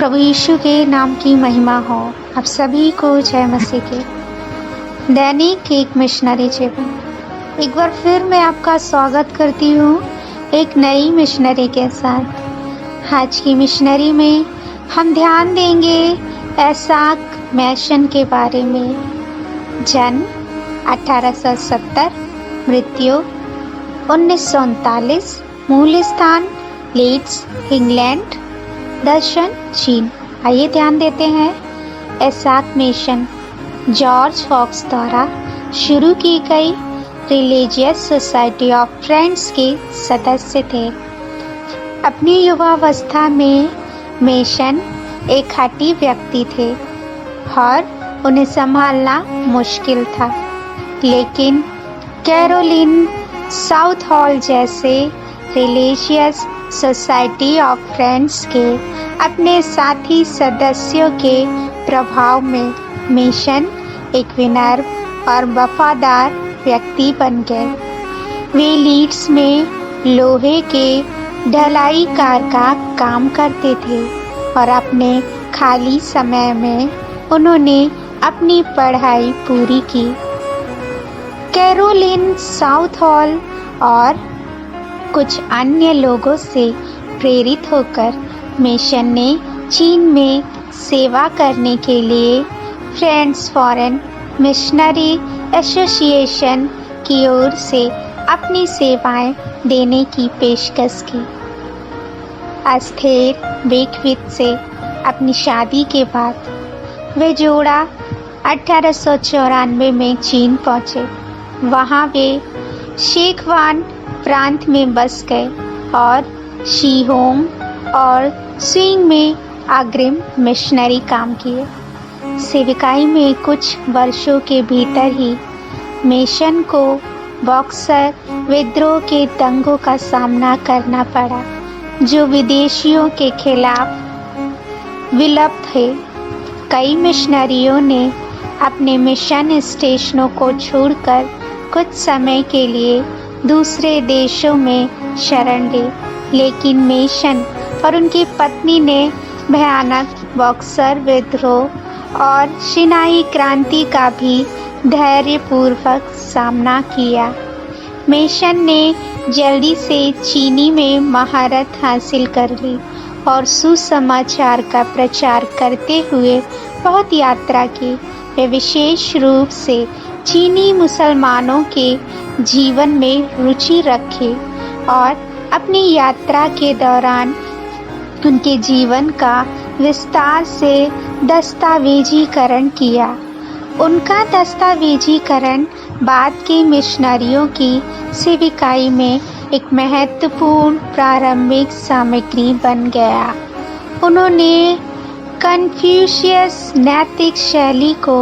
प्रभु यीशु के नाम की महिमा हो। आप सभी को जय मसीह के। दैनिक एक मिशनरी जीवन। एक बार फिर मैं आपका स्वागत करती हूँ एक नई मिशनरी के साथ। आज की मिशनरी में हम ध्यान देंगे ऐसाक मैसन के बारे में। जन्म 1870, मृत्यु 1939, मूल स्थान लीड्स, इंग्लैंड, दर्शन चीन। आइए ध्यान देते हैं। ऐसाक मिशन जॉर्ज फॉक्स द्वारा शुरू की गई रिलीजियस सोसाइटी ऑफ फ्रेंड्स के सदस्य थे। अपनी युवावस्था में मिशन एक हठी व्यक्ति थे और उन्हें संभालना मुश्किल था, लेकिन कैरोलिन साउथ हॉल जैसे रिलीजियस सोसाइटी ऑफ फ्रेंड्स के अपने साथी सदस्यों के प्रभाव में मिशन एक विनम्र और वफादार व्यक्ति बन गए। वे लीड्स में लोहे के ढलाई कार का काम करते थे और अपने खाली समय में उन्होंने अपनी पढ़ाई पूरी की। कैरोलिन साउथ हॉल और कुछ अन्य लोगों से प्रेरित होकर मिशन ने चीन में सेवा करने के लिए फ्रेंड्स फॉरेन मिशनरी एसोसिएशन की ओर से अपनी सेवाएं देने की पेशकश की। एस्थेर बेकविथ से अपनी शादी के बाद वे जोड़ा 1894 में चीन पहुंचे। वहां वे शेखवान प्रांत में बस गए और शीहोंग और स्विंग में अग्रिम मिशनरी काम किए। सेविकाई में कुछ वर्षों के भीतर ही मिशन को बॉक्सर विद्रोह के दंगों का सामना करना पड़ा, जो विदेशियों के खिलाफ विलप थे। कई मिशनरियों ने अपने मिशन स्टेशनों को छोड़कर कुछ समय के लिए दूसरे देशों में शरण ली, लेकिन मिशन और उनकी पत्नी ने भयानक बॉक्सर विद्रोह और शिनाई क्रांति का भी धैर्यपूर्वक सामना किया। मिशन ने जल्दी से चीनी में महारत हासिल कर ली और सुसमाचार का प्रचार करते हुए बहुत यात्रा की। वे विशेष रूप से चीनी मुसलमानों के जीवन में रुचि रखे और अपनी यात्रा के दौरान उनके जीवन का विस्तार से दस्तावेजीकरण किया। उनका दस्तावेजीकरण बाद के मिशनरियों की सेविकाई में एक महत्वपूर्ण प्रारंभिक सामग्री बन गया। उन्होंने कन्फ्यूशियस नैतिक शैली को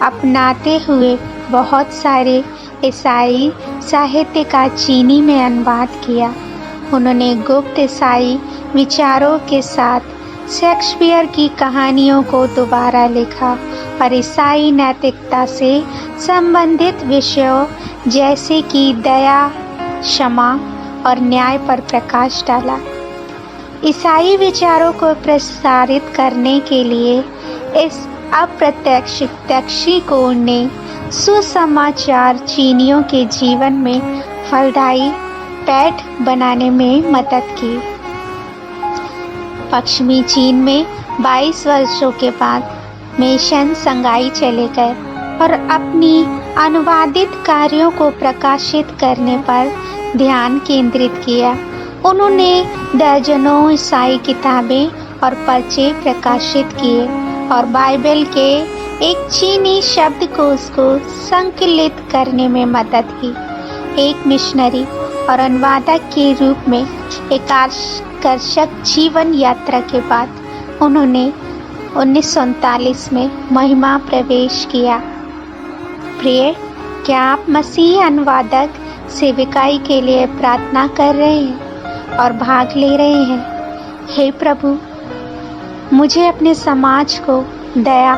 अपनाते हुए बहुत सारे ईसाई साहित्य का चीनी में अनुवाद किया। उन्होंने गुप्त ईसाई विचारों के साथ शेक्सपियर की कहानियों को दोबारा लिखा और ईसाई नैतिकता से संबंधित विषयों जैसे कि दया, क्षमा और न्याय पर प्रकाश डाला। ईसाई विचारों को प्रसारित करने के लिए इस अप्रत्यक्ष दृष्टिकोण ने सुसमाचार चीनियों के जीवन में फलदायी पैठ बनाने में मदद की। पश्चिमी चीन में 22 वर्षों के बाद मिशन संगाई चले गए और अपनी अनुवादित कार्यों को प्रकाशित करने पर ध्यान केंद्रित किया। उन्होंने दर्जनों ईसाई किताबें और पर्चे प्रकाशित किए और बाइबल के एक चीनी शब्दकोश को संकलित करने में मदद की। एक मिशनरी और अनुवादक के रूप में एक आकर्षक जीवन यात्रा के बाद उन्होंने 1939 में महिमा प्रवेश किया। प्रिय, क्या आप मसीह अनुवादक सेविकाई के लिए प्रार्थना कर रहे हैं और भाग ले रहे हैं? हे प्रभु, मुझे अपने समाज को दया,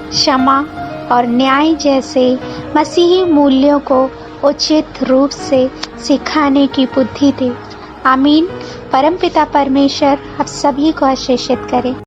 क्षमा और न्याय जैसे मसीही मूल्यों को उचित रूप से सिखाने की बुद्धि दे। आमीन। परमपिता परमेश्वर आप सभी को आशीषित करे।